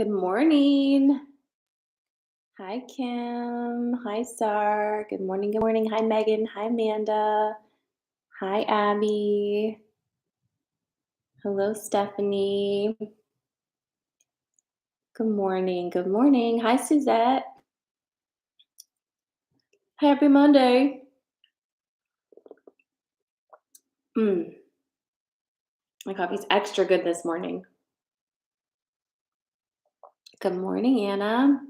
Good morning. Hi, Kim. Hi, Sar. Good morning. Good morning. Hi, Megan. Hi, Amanda. Hi, Abby. Hello, Stephanie. Good morning. Good morning. Hi, Suzette. Happy Monday. Mm, my coffee's extra good this morning. Good morning, Anna.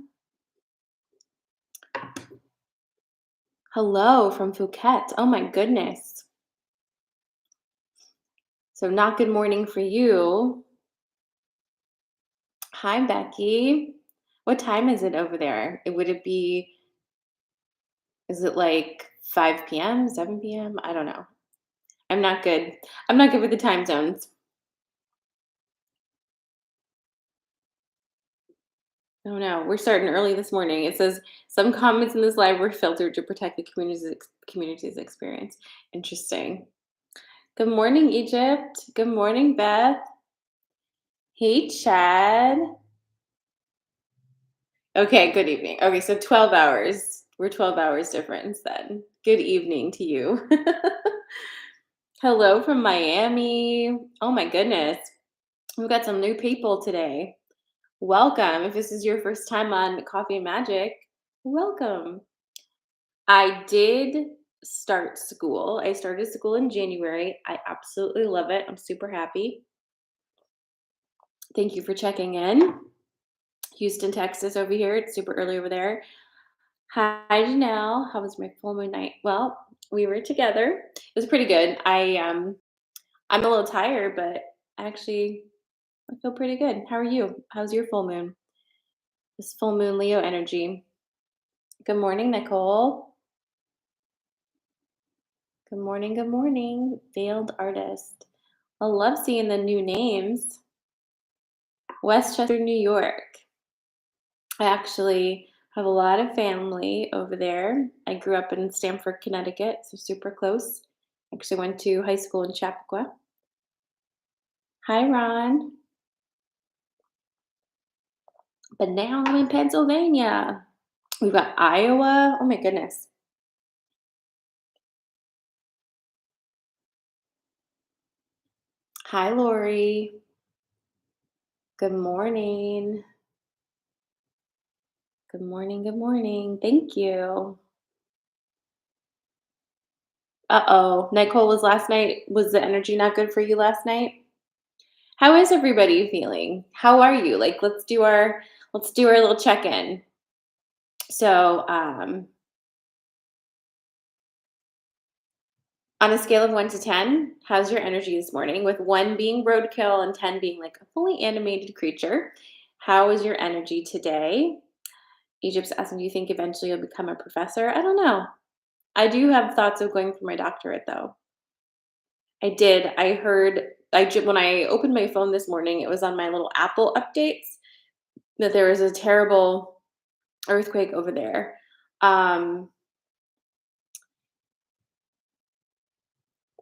Hello from Phuket. Oh, my goodness. So, not good morning for you. Hi, Becky. What time is it over there? Would it be Is it like 5 PM, 7 PM? I don't know. I'm not good. I'm not good with the time zones. Oh no, we're starting early this morning. It says some comments in this live were filtered to protect the community's experience. Interesting. Good morning, Egypt. Good morning, Beth. Hey, Chad. Okay, good evening. Okay, so 12 hours. We're 12 hours difference then. Good evening to you. Hello from Miami. Oh my goodness. We've got some new people today. Welcome. If this is your first time on Coffee and Magic, welcome. I did start school. I started school in January. I absolutely love it. I'm super happy. Thank you for checking in. Houston, Texas over here. It's super early over there. Hi, Janelle. How was my full moon night? Well, we were together. It was pretty good. I'm a little tired, but actually I feel pretty good. How are you? How's your full moon? This full moon Leo energy. Good morning, Nicole. Good morning, good morning, veiled artist. I love seeing the new names. Westchester, New York. I actually have a lot of family over there. I grew up in Stamford, Connecticut, so super close. Actually went to high school in Chappaqua. Hi, Ron. But now I'm in Pennsylvania. We've got Iowa. Oh my goodness. Hi, Lori. Good morning. Good morning. Good morning. Thank you. Uh-oh. Nicole, was the energy not good for you last night? How is everybody feeling? How are you? Like, let's do our little check-in. So, on a scale of 1 to 10, how's your energy this morning? With 1 being roadkill and 10 being like a fully animated creature. How is your energy today? Egypt's asking, do you think eventually you'll become a professor? I don't know. I do have thoughts of going for my doctorate though. I did. When I opened my phone this morning, it was on my little Apple updates that there was a terrible earthquake over there.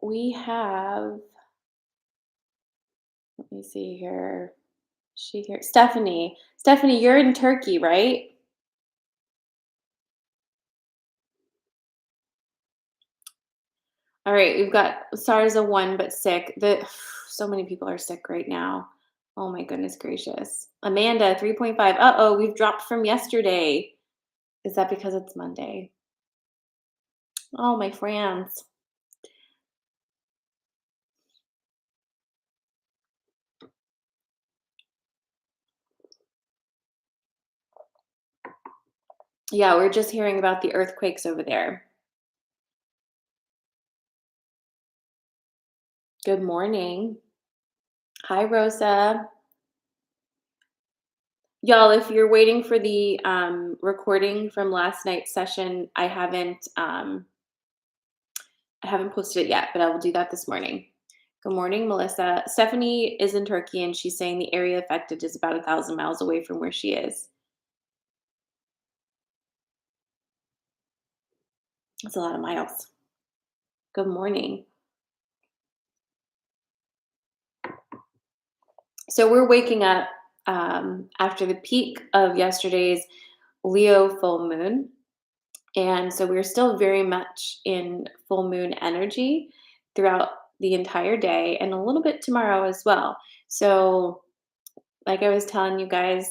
We have, let me see here. She here, Stephanie. Stephanie, you're in Turkey, right? All right, we've got SARS a 1 but sick. So many people are sick right now. Oh my goodness gracious. Amanda, 3.5. Uh-oh, we've dropped from yesterday. Is that because it's Monday? Oh, my friends. Yeah, we're just hearing about the earthquakes over there. Good morning. Hi, Rosa. Y'all, if you're waiting for the recording from last night's session, I haven't posted it yet, but I will do that this morning. Good morning, Melissa. Stephanie is in Turkey, and she's saying the area affected is about 1,000 miles away from where she is. That's a lot of miles. Good morning. So we're waking up. after the peak of yesterday's Leo full moon. And so we're still very much in full moon energy throughout the entire day and a little bit tomorrow as well. So, like I was telling you guys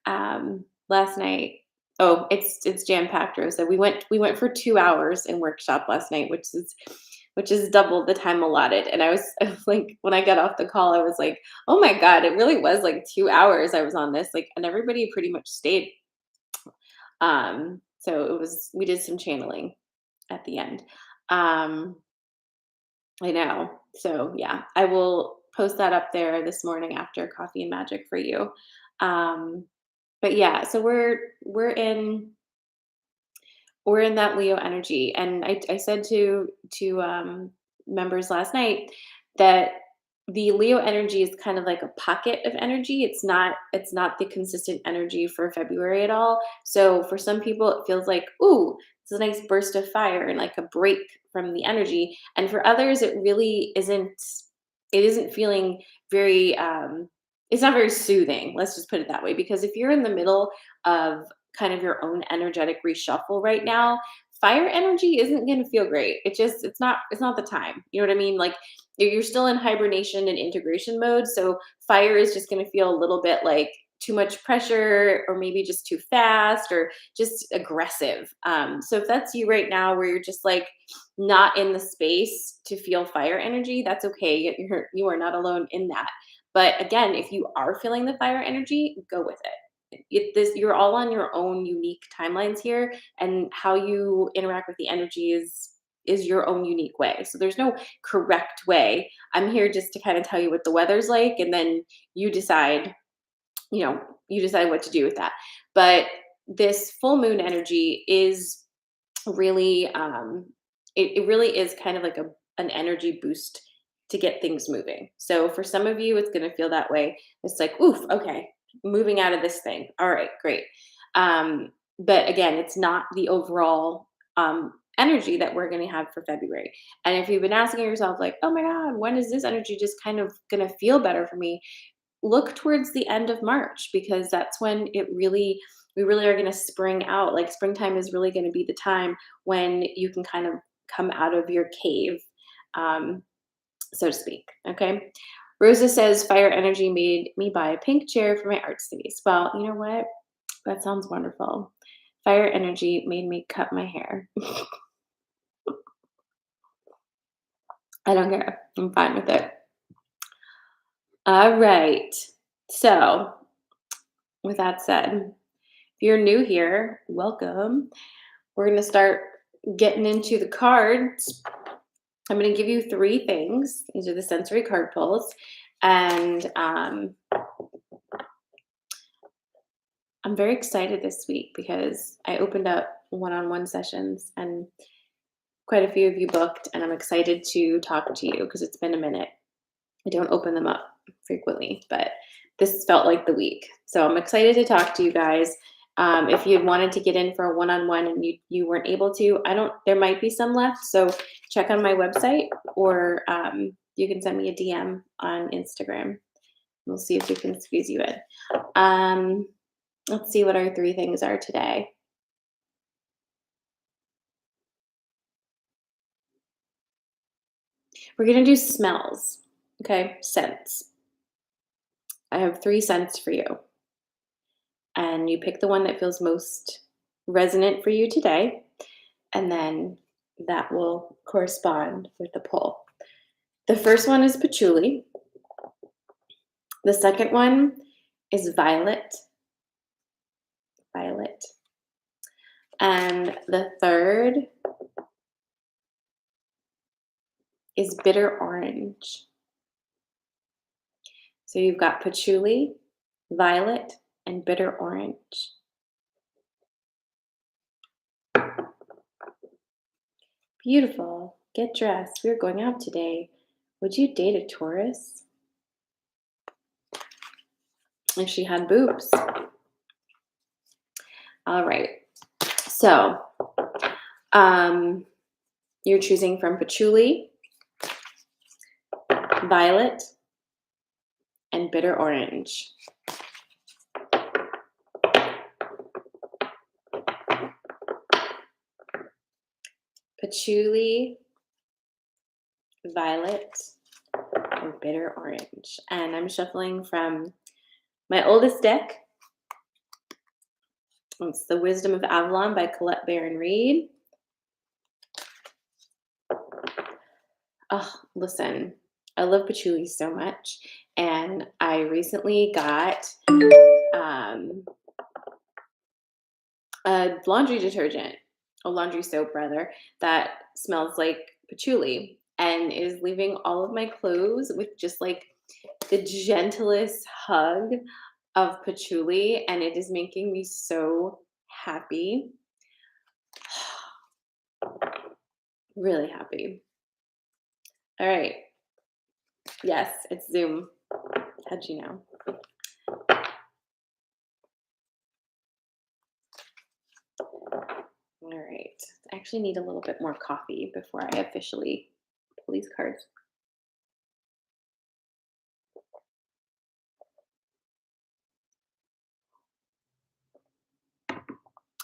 last night, oh, it's jam packed, Rosa. We went for 2 hours in workshop last night, which is double the time allotted. And I was like, when I got off the call, I was like, oh my god, it really was like 2 hours I was on this, like, and everybody pretty much stayed. So we did some channeling at the end. Um, I know. So yeah, I will post that up there this morning after Coffee and Magic for you. Um, but yeah, so we're in that Leo energy, and I said to members last night that the Leo energy is kind of like a pocket of energy. It's not the consistent energy for February at all. So for some people, it feels like, ooh, it's a nice burst of fire and like a break from the energy, and for others, it really isn't. It isn't feeling very. It's not very soothing. Let's just put it that way. Because if you're in the middle of kind of your own energetic reshuffle right now, fire energy isn't going to feel great. It's not the time. You know what I mean? Like you're still in hibernation and integration mode, so fire is just going to feel a little bit like too much pressure, or maybe just too fast, or just aggressive. So if that's you right now, where you're just like not in the space to feel fire energy, that's okay. You are not alone in that. But again, if you are feeling the fire energy, go with it. You're all on your own unique timelines here, and how you interact with the energy is your own unique way. So there's no correct way. I'm here just to kind of tell you what the weather's like, and then you decide, you decide what to do with that. But this full moon energy is really it really is kind of like an energy boost to get things moving. So for some of you, it's going to feel that way. It's like, oof, okay, moving out of this thing. All right, great. But again, it's not the overall energy that we're going to have for February. And if you've been asking yourself, like, oh my God, when is this energy just kind of going to feel better for me? Look towards the end of March, because that's when we really are going to spring out. Like springtime is really going to be the time when you can kind of come out of your cave, um, so to speak. Okay. Rosa says fire energy made me buy a pink chair for my art space. Well, you know what? That sounds wonderful. Fire energy made me cut my hair. I don't care. I'm fine with it. All right. So, with that said, if you're new here, welcome. We're going to start getting into the cards. I'm going to give you 3 things. These are the sensory card pulls. And I'm very excited this week because I opened up one-on-one sessions, and quite a few of you booked, and I'm excited to talk to you because it's been a minute. I don't open them up frequently, but this felt like the week. So I'm excited to talk to you guys. If you wanted to get in for a one-on-one and you weren't able to, there might be some left. So check on my website, or you can send me a DM on Instagram. We'll see if we can squeeze you in. Let's see what our 3 things are today. We're going to do smells. Okay, scents. I have 3 scents for you. And you pick the one that feels most resonant for you today, and then that will correspond with the pull. The first one is patchouli. The second one is violet. Violet. And the third is bitter orange. So you've got patchouli, violet, and bitter orange. Beautiful. Get dressed. We're going out today. Would you date a Taurus? If she had boobs. All right. So, you're choosing from patchouli, violet, and bitter orange. patchouli, violet, or bitter orange. And I'm shuffling from my oldest deck. It's The Wisdom of Avalon by Colette Baron Reed. Oh, listen, I love patchouli so much. And I recently got a laundry detergent, a laundry soap rather, that smells like patchouli and is leaving all of my clothes with just like the gentlest hug of patchouli, and it is making me so happy. Really happy. All right. Yes, it's Zoom. How'd you know? All right. I actually need a little bit more coffee before I officially pull these cards.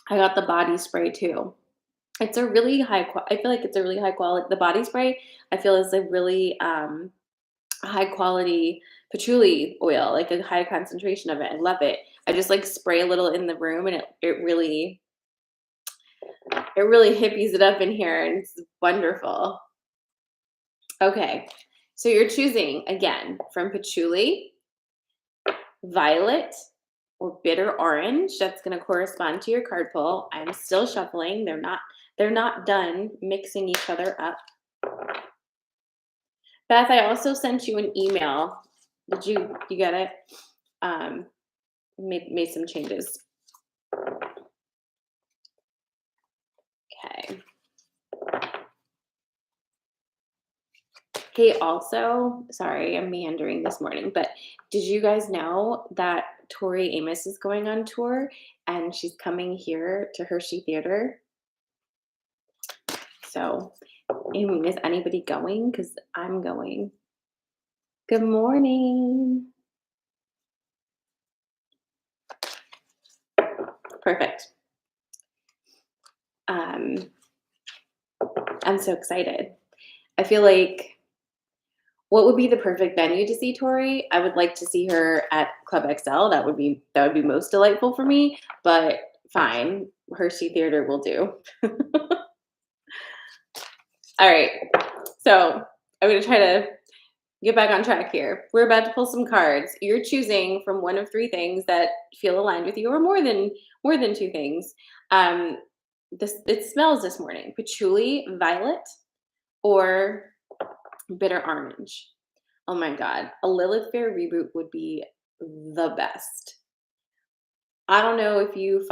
I got the body spray too. It's a really I feel like it's a really high quality. The body spray I feel is a really high quality patchouli oil, like a high concentration of it. I love it. I just like spray a little in the room, and it really hippies it up in here, and it's wonderful. Okay, so you're choosing again from patchouli, violet, or bitter orange. That's going to correspond to your card pull. I'm still shuffling. They're not done mixing each other up. Beth, I also sent you an email. Did you get it? Made some changes. Okay. Hey, also, sorry, I'm meandering this morning, but did you guys know that Tori Amos is going on tour and she's coming here to Hershey Theater? So, I mean, is anybody going? Because I'm going. Good morning. Perfect. I'm so excited. I feel like what would be the perfect venue to see Tori? I would like to see her at Club XL. That would be most delightful for me, but fine. Hershey Theater will do. All right. So I'm going to try to get back on track here. We're about to pull some cards. You're choosing from one of three things that feel aligned with you, or more than two things. It smells this morning: patchouli, violet, or bitter orange. Oh my God, a Lilith Fair reboot would be the best. I don't know if you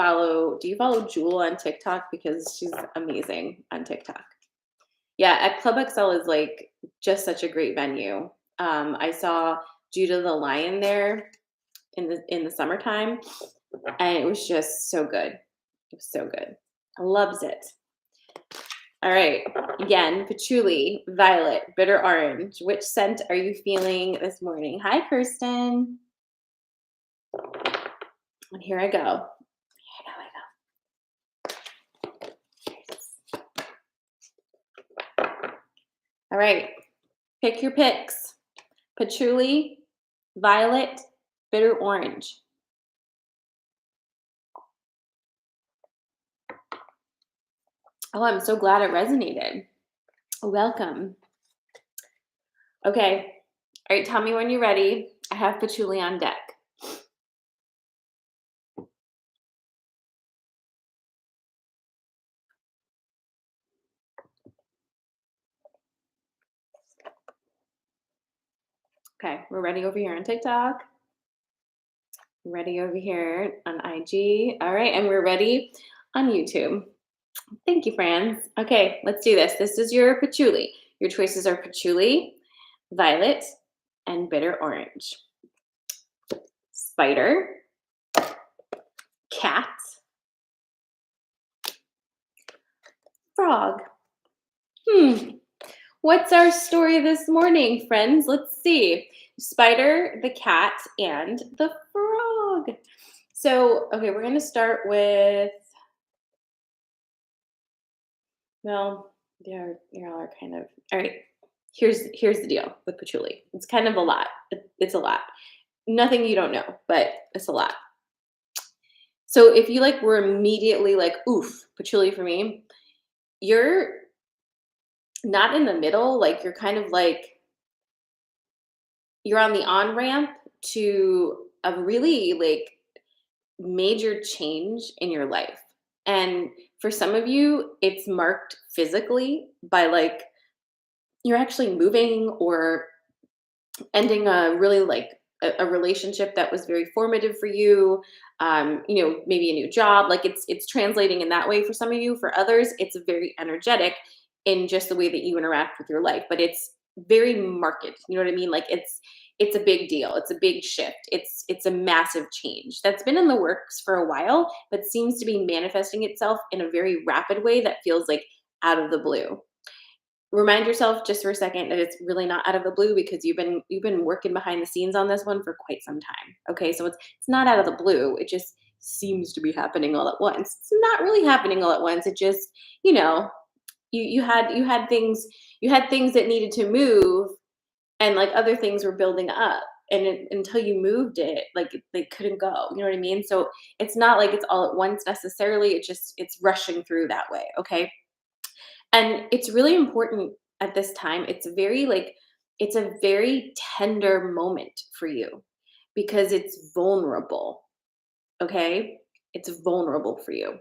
do you follow Jewel on TikTok? Because she's amazing on TikTok. Yeah, at Club XL is like just such a great venue. I saw Judah the Lion there in the summertime, and it was just so good. It was so good. I loves it. All right. Again, patchouli, violet, bitter orange. Which scent are you feeling this morning? Hi, Kirsten. And here I go. All right. Pick your picks. Patchouli, violet, bitter orange. Oh, I'm so glad it resonated. Welcome. Okay. All right, tell me when you're ready. I have patchouli on deck. Okay, we're ready over here on TikTok. Ready over here on IG. All right, and we're ready on YouTube. Thank you, friends. Okay, let's do this. This is your patchouli. Your choices are patchouli, violet, and bitter orange. Spider, cat, frog. What's our story this morning, friends? Let's see. Spider, the cat, and the frog. So, okay, we're going to start with, well, They all are kind of all right. Here's the deal with patchouli. It's kind of a lot. It's a lot. Nothing you don't know, but it's a lot. So if you like were immediately like, oof, patchouli for me, you're not in the middle. Like you're kind of like you're on the on ramp to a really like major change in your life. And for some of you, it's marked physically by like you're actually moving or ending a really like a relationship that was very formative for you. Maybe a new job. Like it's translating in that way for some of you. For others, it's very energetic in just the way that you interact with your life, but it's very marked. You know what I mean? Like it's a big deal. It's a big shift. It's a massive change that's been in the works for a while, but seems to be manifesting itself in a very rapid way that feels like out of the blue. Remind yourself just for a second that it's really not out of the blue because you've been working behind the scenes on this one for quite some time. Okay, so it's not out of the blue. It just seems to be happening all at once. It's not really happening all at once. It just, you know, you had things that needed to move, and like other things were building up, and until you moved it, like they couldn't go. You know what I mean? So it's not like it's all at once necessarily. It's rushing through that way. Okay, and it's really important at this time. It's a very tender moment for you because it's vulnerable, okay? It's vulnerable for you.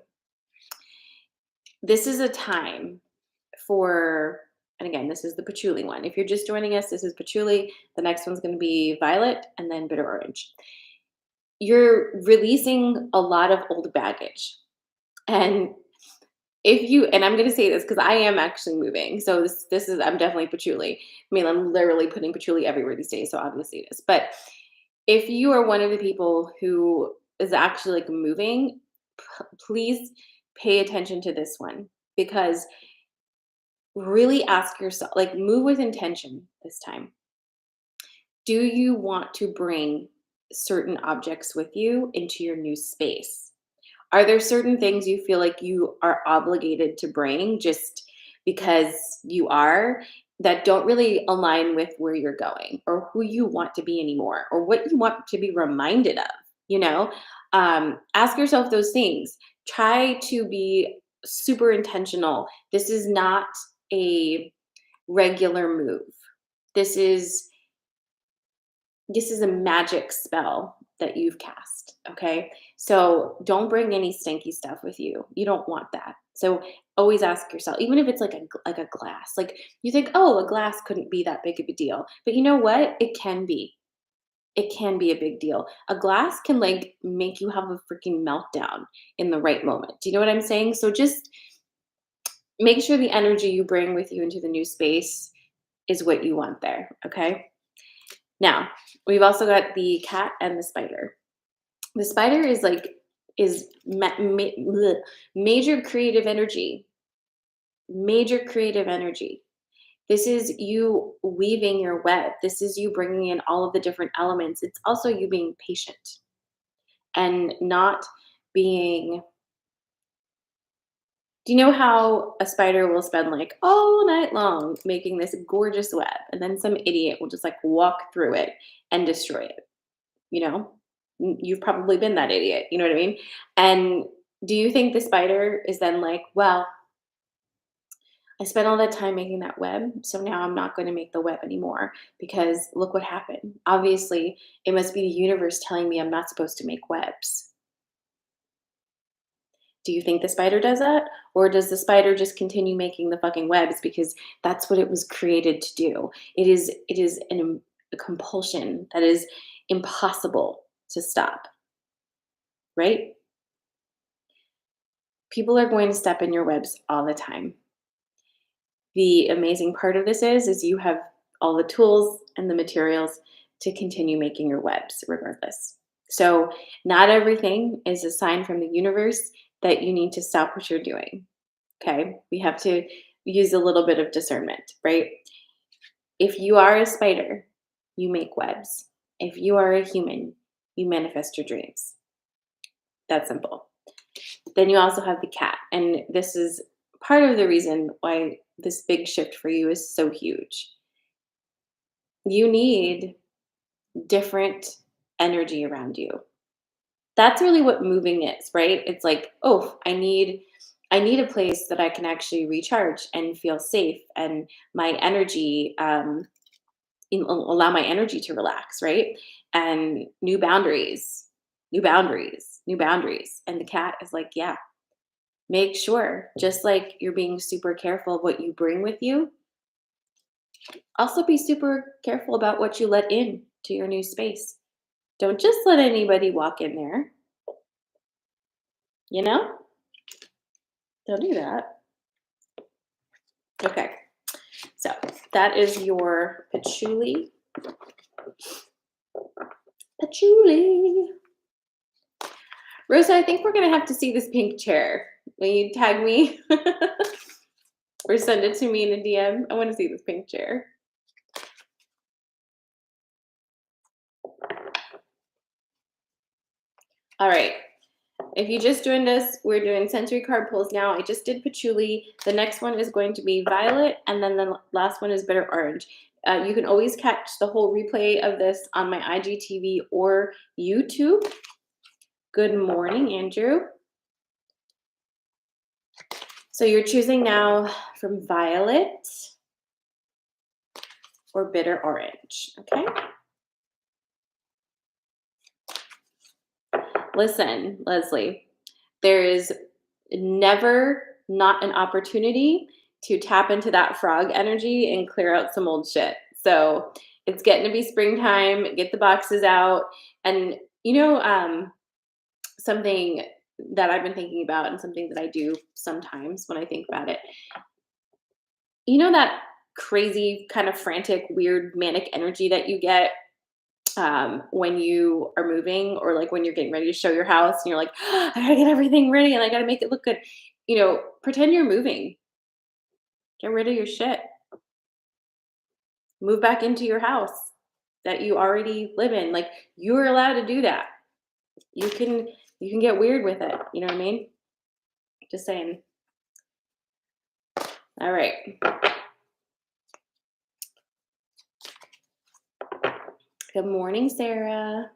This is a time for and again, this is the patchouli one. If you're just joining us, this is patchouli. The next one's going to be violet and then bitter orange. You're releasing a lot of old baggage. And if you and I'm gonna say this because I am actually moving, so this is I'm definitely patchouli. I mean, I'm literally putting patchouli everywhere these days, so obviously it is. But if you are one of the people who is actually like moving, please pay attention to this one because really ask yourself, like, move with intention this time. Do you want to bring certain objects with you into your new space? Are there certain things you feel like you are obligated to bring just because you are that don't really align with where you're going or who you want to be anymore or what you want to be reminded of? You know, ask yourself those things. Try to be super intentional. This is not a regular move. This is this is a magic spell that you've cast, okay? So don't bring any stinky stuff with you. You don't want that. So always ask yourself, even if it's like a glass, like you think, oh, a glass couldn't be that big of a deal, but you know what? It can be. It can be a big deal. A glass can like make you have a freaking meltdown in the right moment. Do you know what I'm saying? So just make sure the energy you bring with you into the new space is what you want there, okay? Now, we've also got the cat and the spider. The spider is like is bleh, major creative energy. Major creative energy. This is you weaving your web. This is you bringing in all of the different elements. It's also you being patient and not being. Do you know how a spider will spend like all night long making this gorgeous web and then some idiot will just like walk through it and destroy it? You know? You've probably been that idiot, you know what I mean? And do you think the spider is then like, "Well, I spent all that time making that web, so now I'm not gonna make the web anymore because look what happened. Obviously, it must be the universe telling me I'm not supposed to make webs." Do you think the spider does that? Or does the spider just continue making the fucking webs because that's what it was created to do? It is a compulsion that is impossible to stop, right? People are going to step in your webs all the time. The amazing part of this is you have all the tools and the materials to continue making your webs regardless. So, not everything is a sign from the universe that you need to stop what you're doing. Okay? We have to use a little bit of discernment, right? If you are a spider, you make webs. If you are a human, you manifest your dreams. That's simple. Then you also have the cat. And this is part of the reason why this big shift for you is so huge. You need different energy around you. That's really what moving is, right? It's like, oh, I need a place that I can actually recharge and feel safe, and my energy, allow my energy to relax, right? And new boundaries, new boundaries, new boundaries. And the cat is like, yeah, make sure, just like you're being super careful of what you bring with you, also be super careful about what you let in to your new space. Don't just let anybody walk in there, you know? Don't do that. Okay. So that is your patchouli. Patchouli. Rosa, I think we're gonna have to see this pink chair. Will you tag me or send it to me in a DM? I want to see this pink chair. All right. If you just joined us, we're doing sensory card pulls now. I just did patchouli. The next one is going to be violet, and then the last one is bitter orange. You can always catch the whole replay of this on my IGTV or YouTube. Good morning, Andrew. So you're choosing now from violet or bitter orange, okay? Listen, Leslie, there is never not an opportunity to tap into that frog energy and clear out some old shit. So it's getting to be springtime, get the boxes out. And, something that I've been thinking about and something that I do sometimes when I think about it, that crazy, kind of frantic, weird, manic energy that you get when you are moving, or like when you're getting ready to show your house and you're like, I gotta get everything ready and I gotta make it look good. Pretend you're moving. Get rid of your shit. Move back into your house that you already live in. Like, you're allowed to do that. You can get weird with it. You know what I mean? Just saying. All right. Good morning, Sarah.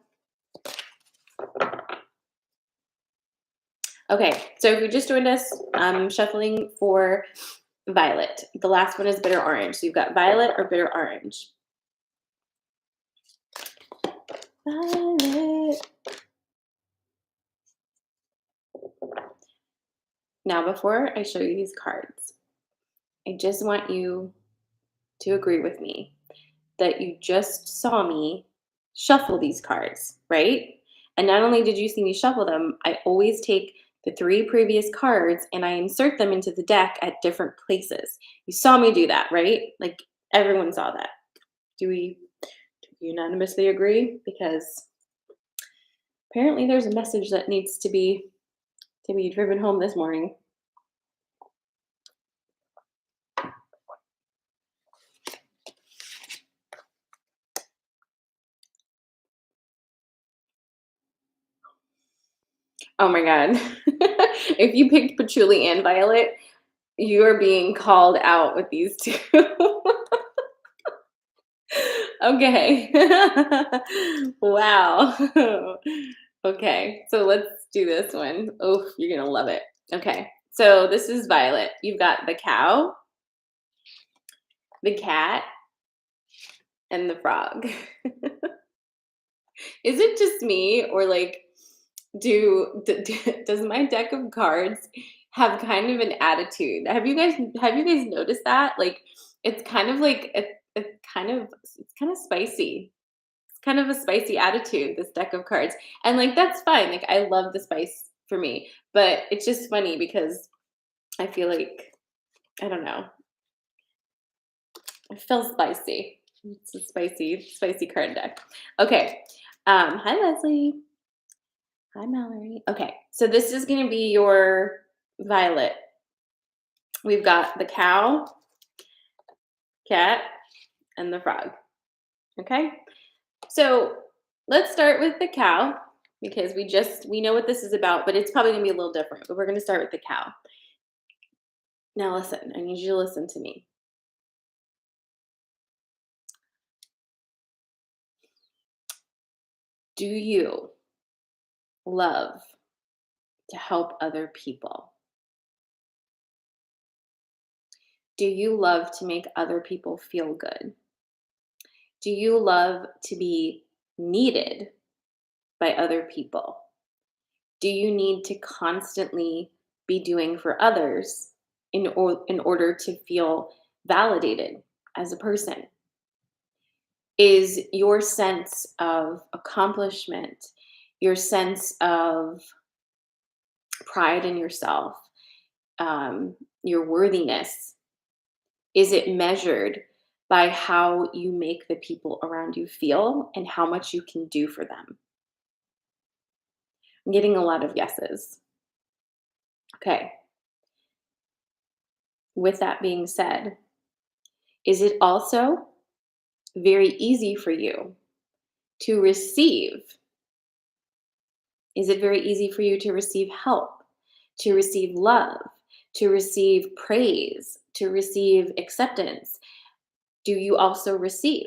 Okay, so if you just joined us, I'm shuffling for violet. The last one is bitter orange. So you've got violet or bitter orange. Violet. Now, before I show you these cards, I just want you to agree with me that you just saw me shuffle these cards, right? And not only did you see me shuffle them, I always take the 3 previous cards and I insert them into the deck at different places. You saw me do that, right? Like, everyone saw that. Do we unanimously agree? Because apparently there's a message that needs to be driven home this morning. Oh my god. If you picked patchouli and violet, you are being called out with these 2. Okay. Wow. Okay, so let's do this one. Oh, you're gonna love it. Okay, so this is violet. You've got the cow, the cat, and the frog. Is it just me, or like, does my deck of cards have kind of an attitude? Have you guys noticed that? Like, it's kind of like it's kind of spicy. It's kind of a spicy attitude, this deck of cards. And like, that's fine. Like, I love the spice for me. But it's just funny because I feel like, I don't know. It feels spicy. It's a spicy card deck. Okay. Hi Leslie. Hi Mallory. Okay. So this is gonna be your violet. We've got the cow, cat, and the frog. Okay. So let's start with the cow because we know what this is about, but it's probably gonna be a little different. But we're gonna start with the cow. Now listen, I need you to listen to me. Do you love to help other people? Do you love to make other people feel good? Do you love to be needed by other people? Do you need to constantly be doing for others in order to feel validated as a person? Is your sense of accomplishment, your sense of pride in yourself, your worthiness, is it measured by how you make the people around you feel and how much you can do for them? I'm getting a lot of yeses. Okay. With that being said, is it also very easy for you to receive? Is it very easy for you to receive help, to receive love, to receive praise, to receive acceptance? Do you also receive?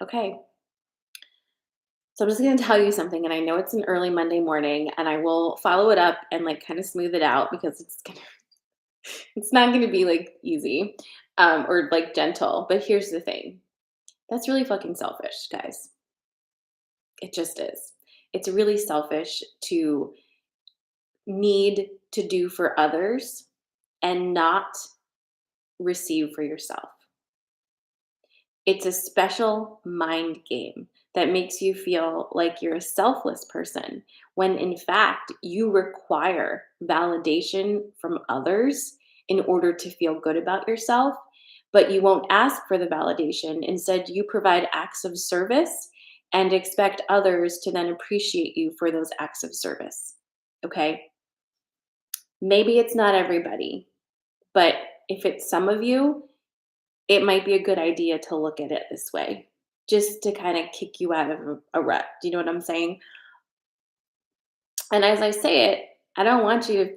Okay. So I'm just going to tell you something, and I know it's an early Monday morning, and I will follow it up and like kind of smooth it out because it's not going to be like easy or like gentle. But here's the thing: that's really fucking selfish, guys. It just is. It's really selfish to need to do for others and not receive for yourself. It's a special mind game that makes you feel like you're a selfless person when in fact you require validation from others in order to feel good about yourself, but you won't ask for the validation. Instead, you provide acts of service and expect others to then appreciate you for those acts of service. Okay? Maybe it's not everybody, but if it's some of you, it might be a good idea to look at it this way, just to kind of kick you out of a rut. Do you know what I'm saying? And as I say it, I don't want you to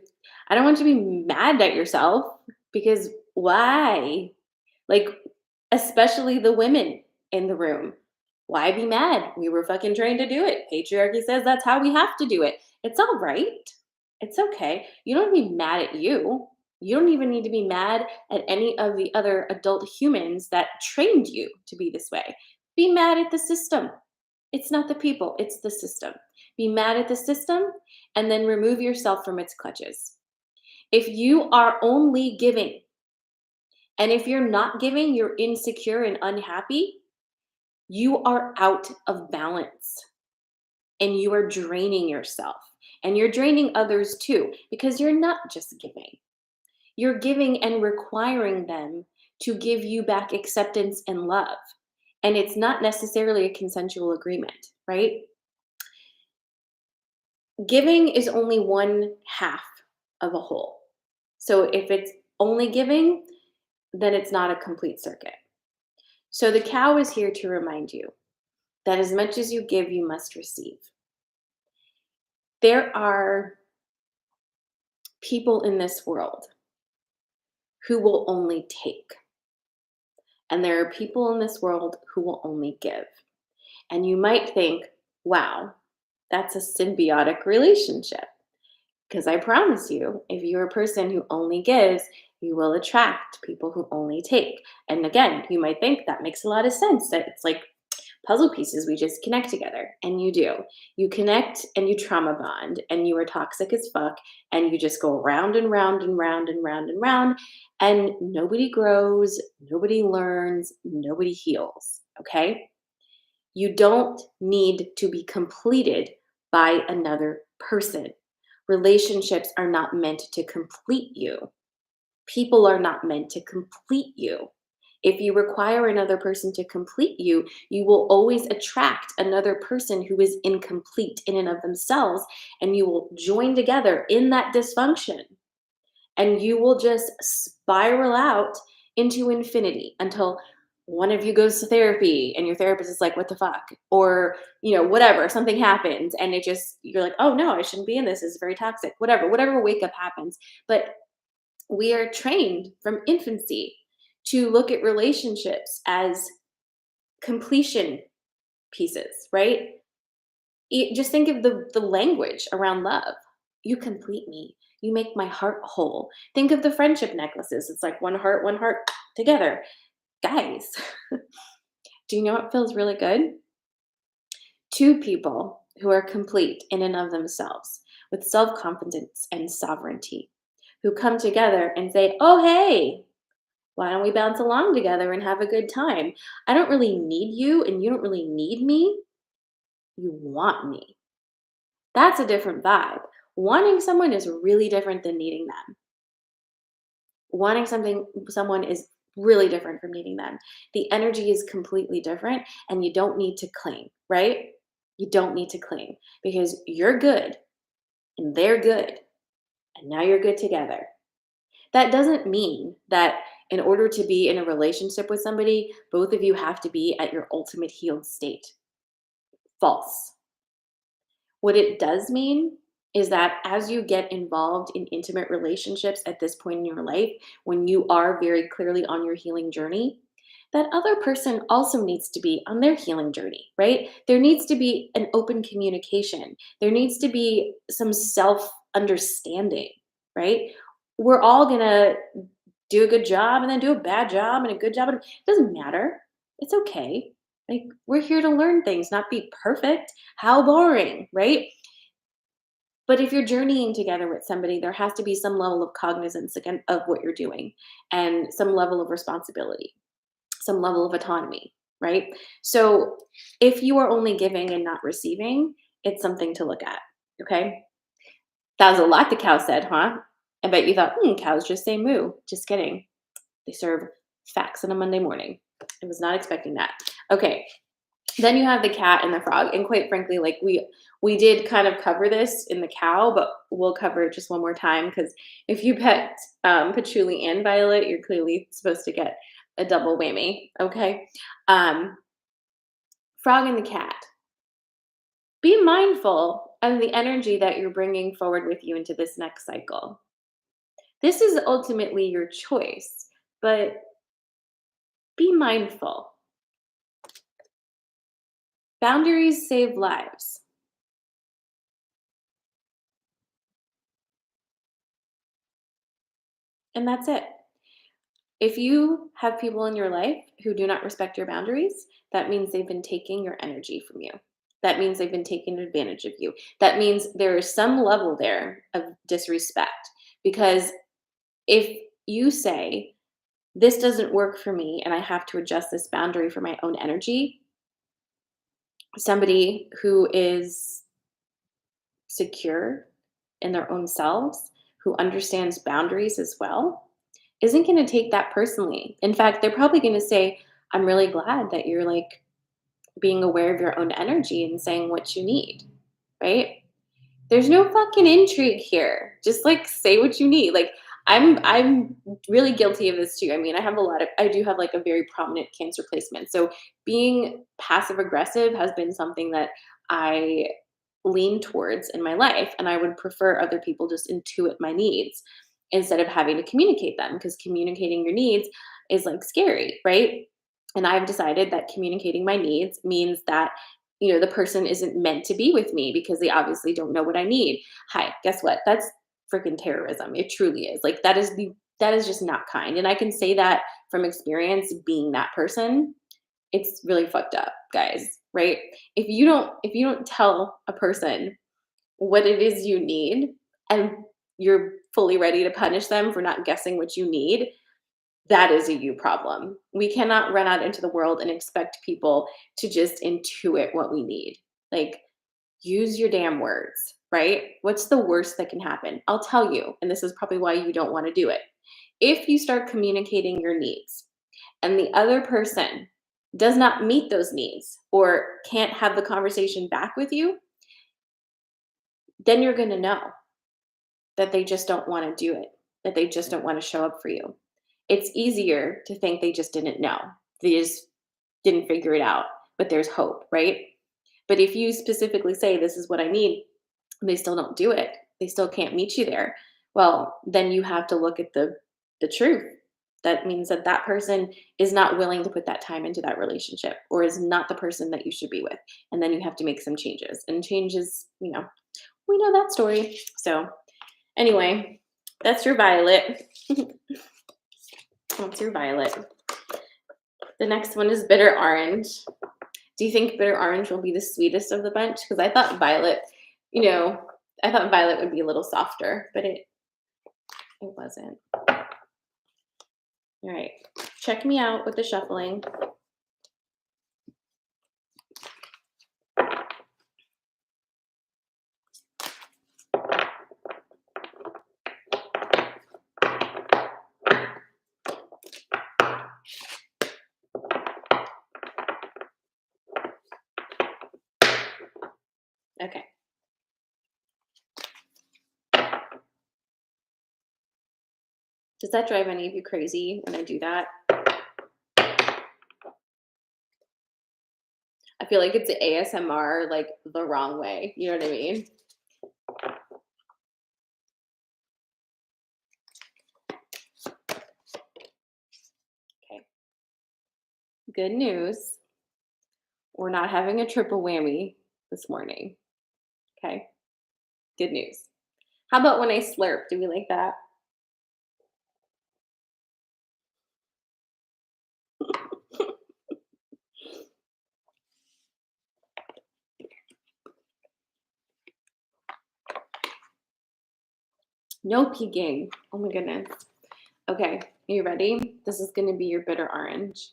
I don't want you to be mad at yourself because why? Like, especially the women in the room. Why be mad? We were fucking trained to do it. Patriarchy says that's how we have to do it. It's all right. It's okay. You don't need to be mad at you. You don't even need to be mad at any of the other adult humans that trained you to be this way. Be mad at the system. It's not the people, it's the system. Be mad at the system and then remove yourself from its clutches. If you are only giving, and if you're not giving, you're insecure and unhappy, you are out of balance and you are draining yourself. And you're draining others too because you're not just giving. You're giving and requiring them to give you back acceptance and love. And it's not necessarily a consensual agreement, right? Giving is only one half of a whole. So if it's only giving, then it's not a complete circuit. So the cow is here to remind you that as much as you give, you must receive. There are people in this world who will only take, and there are people in this world who will only give. And you might think, wow, that's a symbiotic relationship. Because I promise you, if you're a person who only gives, you will attract people who only take. And again, you might think that makes a lot of sense, that it's like puzzle pieces, we just connect together. And you do. You connect and you trauma bond, and you are toxic as fuck, and you just go round and round and round and round and round, and nobody grows, nobody learns, nobody heals. Okay? You don't need to be completed by another person. Relationships are not meant to complete you. People are not meant to complete you. If you require another person to complete you, you will always attract another person who is incomplete in and of themselves, and you will join together in that dysfunction, and you will just spiral out into infinity until one of you goes to therapy and your therapist is like, what the fuck? Or, whatever, something happens and you're like, oh no, I shouldn't be in this. It's very toxic, whatever wake up happens. But we are trained from infancy to look at relationships as completion pieces, right? Just think of the language around love. You complete me. You make my heart whole. Think of the friendship necklaces. It's like one heart together. Guys, do you know what feels really good? Two people who are complete in and of themselves with self confidence and sovereignty, who come together and say, oh, hey, why don't we bounce along together and have a good time? I don't really need you, and you don't really need me. You want me. That's a different vibe. Wanting someone is really different than needing them. Someone is really different from needing them. The energy is completely different, and you don't need to cling, right? You don't need to cling because you're good and they're good, and now you're good together. That doesn't mean that in order to be in a relationship with somebody, both of you have to be at your ultimate healed state. False. What it does mean is that as you get involved in intimate relationships at this point in your life, when you are very clearly on your healing journey, that other person also needs to be on their healing journey, right? There needs to be an open communication. There needs to be some self understanding, right? We're all going to do a good job and then do a bad job and a good job. It doesn't matter. It's okay. Like, we're here to learn things, not be perfect. How boring, right? But if you're journeying together with somebody, there has to be some level of cognizance again of what you're doing and some level of responsibility, some level of autonomy, right? So if you are only giving and not receiving, it's something to look at. Okay. That was a lot the cow said, huh? I bet you thought, cows just say moo. Just kidding. They serve facts on a Monday morning. I was not expecting that. Okay. Then you have the cat and the frog. And quite frankly, like we did kind of cover this in the cow, but we'll cover it just one more time because if you pet Patchouli and Violet, you're clearly supposed to get a double whammy. Okay. Um, Frog and the cat. Be mindful of the energy that you're bringing forward with you into this next cycle. This is ultimately your choice, but be mindful. Boundaries save lives. And that's it. If you have people in your life who do not respect your boundaries, that means they've been taking your energy from you. That means they've been taking advantage of you. That means there is some level there of disrespect. Because if you say, this doesn't work for me and I have to adjust this boundary for my own energy, somebody who is secure in their own selves, who understands boundaries as well, isn't going to take that personally. In fact, they're probably going to say, I'm really glad that you're like being aware of your own energy and saying what you need, right? There's no fucking intrigue here. Just like say what you need. Like I'm really guilty of this too. I mean, I do have like a very prominent cancer placement. So being passive aggressive has been something that I lean towards in my life, and I would prefer other people just intuit my needs instead of having to communicate them, because communicating your needs is like scary, right? And I've decided that communicating my needs means that the person isn't meant to be with me because they obviously don't know what I need. Hi, guess what? That's freaking terrorism. It truly is. Like that is just not kind. And I can say that from experience being that person. It's really fucked up, guys, right? If you don't tell a person what it is you need and you're fully ready to punish them for not guessing what you need, that is a you problem. We cannot run out into the world and expect people to just intuit what we need. Like, use your damn words, right? What's the worst that can happen? I'll tell you, and this is probably why you don't want to do it. If you start communicating your needs and the other person does not meet those needs or can't have the conversation back with you, then you're going to know that they just don't want to do it, that they just don't want to show up for you. It's easier to think they just didn't know. They just didn't figure it out, but there's hope, right? But if you specifically say, this is what I need, and they still don't do it, they still can't meet you there, well, then you have to look at the truth. That means that that person is not willing to put that time into that relationship or is not the person that you should be with. And then you have to make some changes. And changes, we know that story. So anyway, that's your violet. That's your violet. The next one is bitter orange. Do you think bitter orange will be the sweetest of the bunch? Because I thought violet, I thought violet would be a little softer, but it wasn't. All right, check me out with the shuffling. Okay. Does that drive any of you crazy when I do that? I feel like it's ASMR like the wrong way. You know what I mean? Okay. Good news. We're not having a triple whammy this morning. Okay. Good news. How about when I slurp? Do we like that? No peeking. Oh my goodness. Okay, are you ready? This is going to be your bitter orange.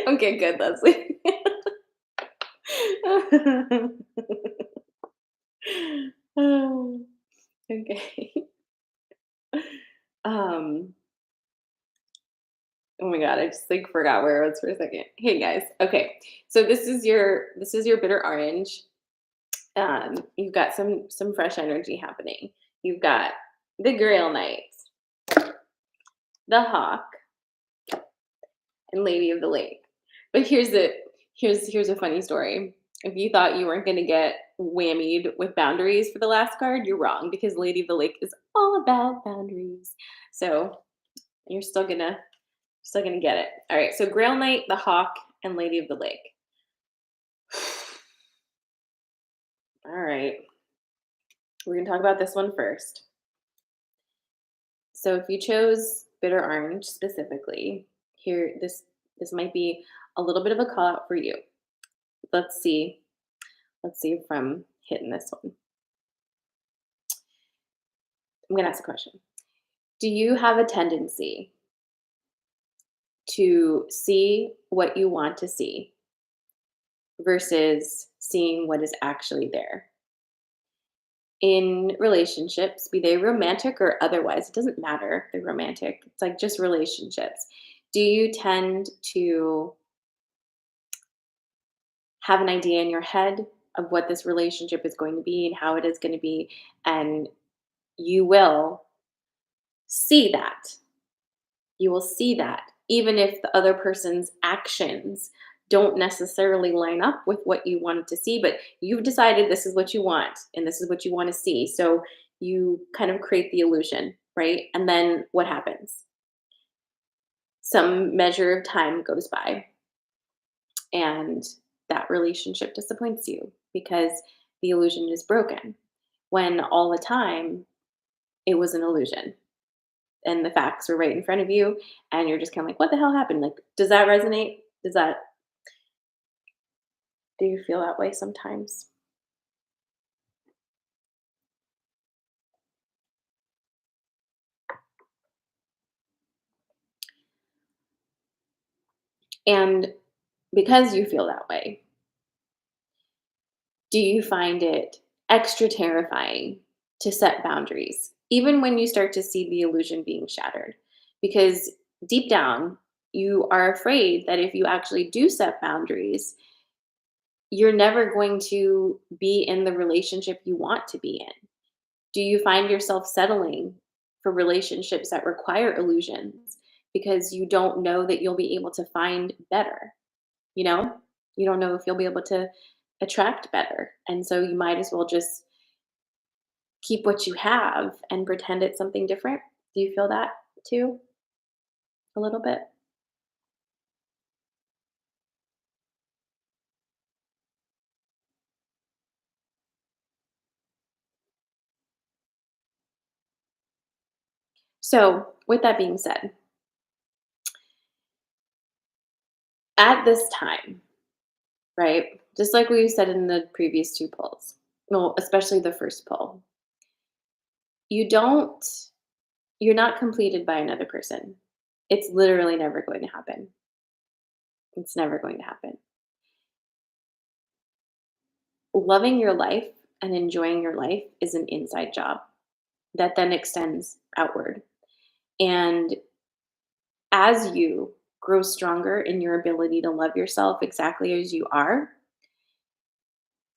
Okay, good, Leslie. Okay. Um, oh my god, I just like forgot where I was for a second. Hey guys. Okay. So this is your bitter orange. You've got some fresh energy happening. You've got the Grail Knight, the Hawk, and Lady of the Lake. But here's a funny story. If you thought you weren't gonna get whammied with boundaries for the last card, you're wrong because Lady of the Lake is all about boundaries. So you're still gonna get it. All right. So Grail Knight, the Hawk, and Lady of the Lake. All right. We're gonna talk about this one first. So if you chose bitter orange specifically, here this might be a little bit of a call out for you. Let's see. Let's see if I'm hitting this one. I'm gonna ask a question. Do you have a tendency to see what you want to see versus seeing what is actually there? In relationships, be they romantic or otherwise, it doesn't matter if they're romantic. It's like just relationships. Do you tend to have an idea in your head of what this relationship is going to be and how it is going to be, and you will see that. You will see that even if the other person's actions don't necessarily line up with what you wanted to see, but you've decided this is what you want and this is what you want to see. So you kind of create the illusion, right? And then what happens? Some measure of time goes by and that relationship disappoints you because the illusion is broken when all the time it was an illusion and the facts were right in front of you and you're just kind of like, what the hell happened? Like, does that resonate? Do you feel that way sometimes? And because you feel that way, Do you find it extra terrifying to set boundaries, even when you start to see the illusion being shattered? Because deep down, you are afraid that if you actually do set boundaries, you're never going to be in the relationship you want to be in. Do you find yourself settling for relationships that require illusions because you don't know that you'll be able to find better? You know, you don't know if you'll be able to attract better. And so you might as well just keep what you have and pretend it's something different. Do you feel that too, a little bit? So, with that being said, at this time, right? Just like we said in the previous two polls, well, especially the first poll, you don't, you're not completed by another person. It's literally never going to happen. It's never going to happen. Loving your life and enjoying your life is an inside job that then extends outward. And as you grow stronger in your ability to love yourself exactly as you are,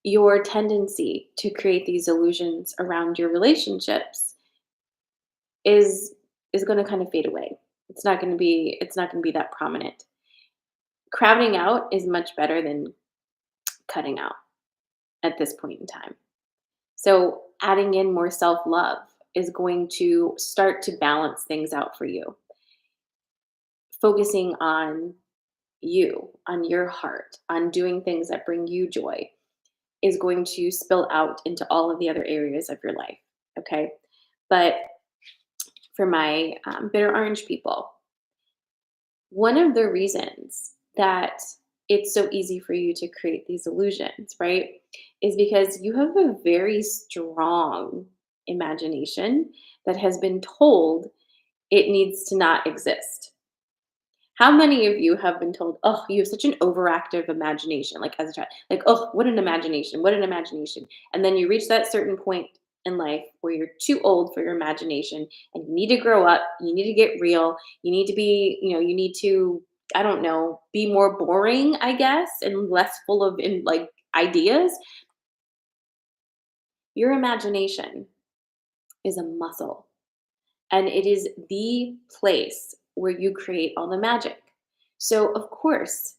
your tendency to create these illusions around your relationships is is going to kind of fade away. It's not going to be that prominent. Crowding out is much better than cutting out at this point in time. So, adding in more self-love is going to start to balance things out for you. Focusing on you, on your heart, on doing things that bring you joy is going to spill out into all of the other areas of your life. Okay. But for my bitter orange people, one of the reasons that it's so easy for you to create these illusions, right, is because you have a very strong imagination that has been told it needs to not exist. How many of you have been told, "Oh, you have such an overactive imagination," like as a child, like, "Oh, what an imagination, what an imagination." And then you reach that certain point in life where you're too old for your imagination and you need to grow up, you need to get real, you need to be, you need to, I don't know, be more boring, I guess, and less full of like ideas. Your imagination is a muscle and it is the place where you create all the magic. So, of course,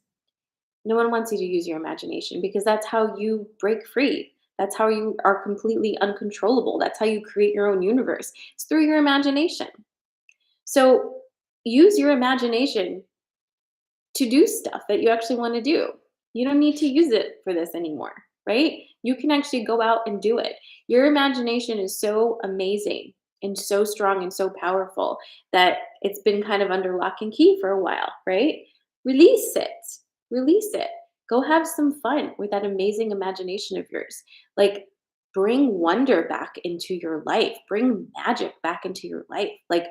no one wants you to use your imagination because that's how you break free. That's how you are completely uncontrollable. That's how you create your own universe. It's through your imagination. So use your imagination to do stuff that you actually want to do. You don't need to use it for this anymore, right? You can actually go out and do it. Your imagination is so amazing and so strong and so powerful that it's been kind of under lock and key for a while, right? Release it. Release it. Go have some fun with that amazing imagination of yours. Like, bring wonder back into your life, bring magic back into your life. Like,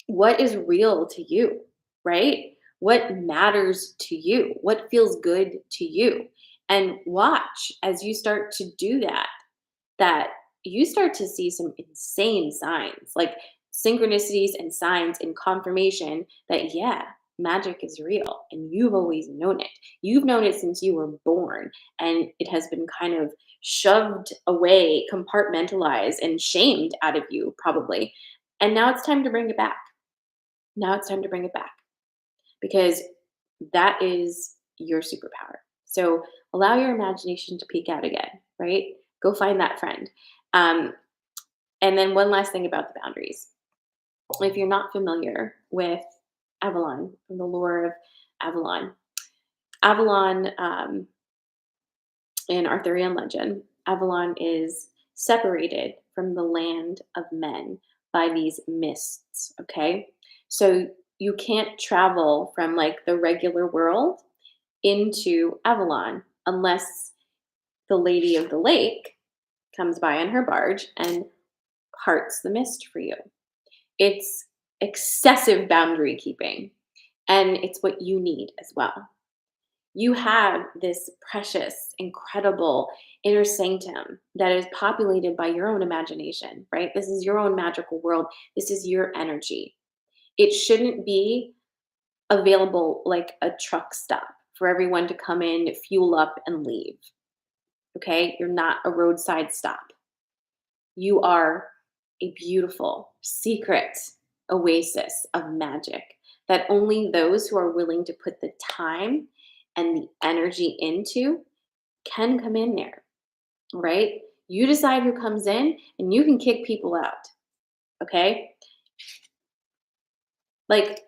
what is real to you, right? What matters to you? What feels good to you? And watch as you start to do that, that you start to see some insane signs, like synchronicities and signs and confirmation that, yeah, magic is real and you've always known it. You've known it since you were born, and it has been kind of shoved away, compartmentalized, and shamed out of you, probably. And now it's time to bring it back. Now it's time to bring it back because that is your superpower. So allow your imagination to peek out again, right? Go find that friend. Um, and then one last thing about the boundaries. If you're not familiar with Avalon, from the lore of Avalon, Avalon in Arthurian legend, Avalon is separated from the land of men by these mists, okay? So you can't travel from like the regular world into Avalon unless the Lady of the Lake comes by on her barge and parts the mist for you. It's excessive boundary keeping, and it's what you need as well. You have this precious, incredible inner sanctum that is populated by your own imagination, right? This is your own magical world. This is your energy. It shouldn't be available like a truck stop for everyone to come in, fuel up, and leave. Okay? You're not a roadside stop. You are a beautiful, secret oasis of magic that only those who are willing to put the time and the energy into can come in there, right? You decide who comes in and you can kick people out, okay? Like,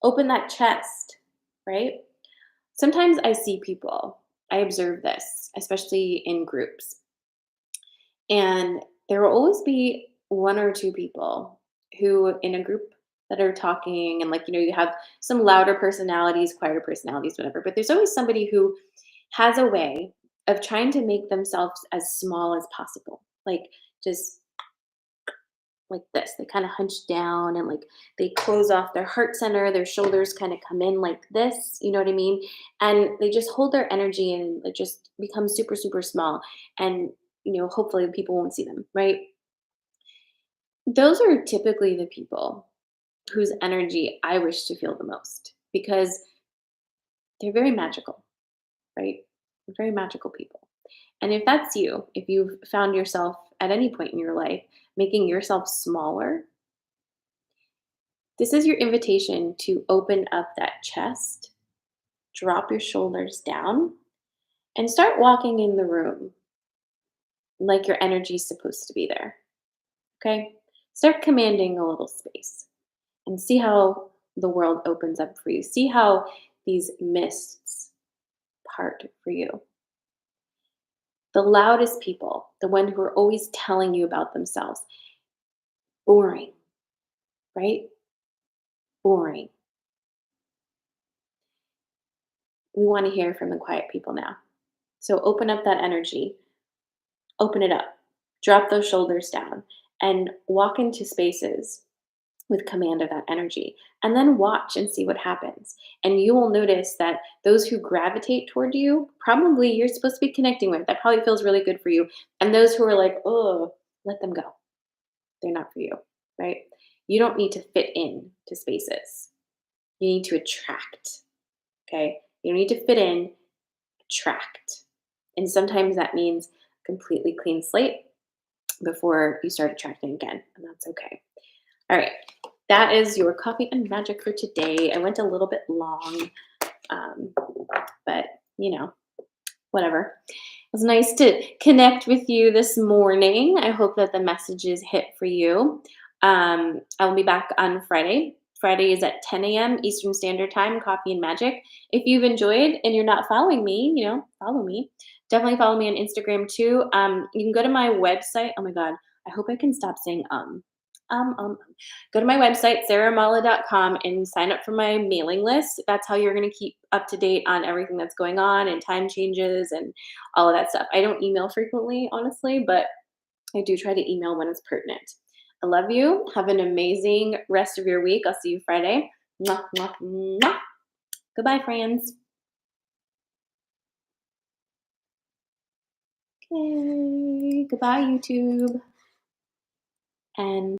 open that chest, right? Sometimes I see people, I observe this, especially in groups, and there will always be one or two people who, in a group that are talking, and like, you have some louder personalities, quieter personalities, whatever, but there's always somebody who has a way of trying to make themselves as small as possible. Like, just like this. They kind of hunch down and like they close off their heart center, their shoulders kind of come in like this, you know what I mean? And they just hold their energy and it just becomes super, super small. And, hopefully people won't see them, right? Those are typically the people whose energy I wish to feel the most because they're very magical, right? They're very magical people. And if that's you, if you've found yourself at any point in your life making yourself smaller, this is your invitation to open up that chest, drop your shoulders down, and start walking in the room like your energy is supposed to be there. Okay? Start commanding a little space and see how the world opens up for you. See how these mists part for you. The loudest people, the one who are always telling you about themselves, boring, right? Boring. We want to hear from the quiet people now. So open up that energy, open it up, drop those shoulders down, and walk into spaces with command of that energy. And then watch and see what happens. And you will notice that those who gravitate toward you, probably you're supposed to be connecting with, that probably feels really good for you. And those who are like, oh, let them go. They're not for you, right? You don't need to fit in to spaces. You need to attract, okay? You don't need to fit in, attract. And sometimes that means completely clean slate before you start attracting again, and that's okay. All right, that is your coffee and magic for today. I went a little bit long, um, but whatever. It was nice to connect with you this morning. I hope that the messages hit for you. I will be back on Friday. Friday is at 10 a.m. Eastern Standard Time, Coffee and Magic. If you've enjoyed and you're not following me, follow me. Definitely follow me on Instagram too. You can go to my website. Oh my God, I hope I can stop saying. Go to my website, sarahmala.com, and sign up for my mailing list. That's how you're going to keep up to date on everything that's going on and time changes and all of that stuff. I don't email frequently, honestly, but I do try to email when it's pertinent. I love you. Have an amazing rest of your week. I'll see you Friday. Mwah, mwah, mwah. Goodbye, friends. Okay. Goodbye, YouTube. And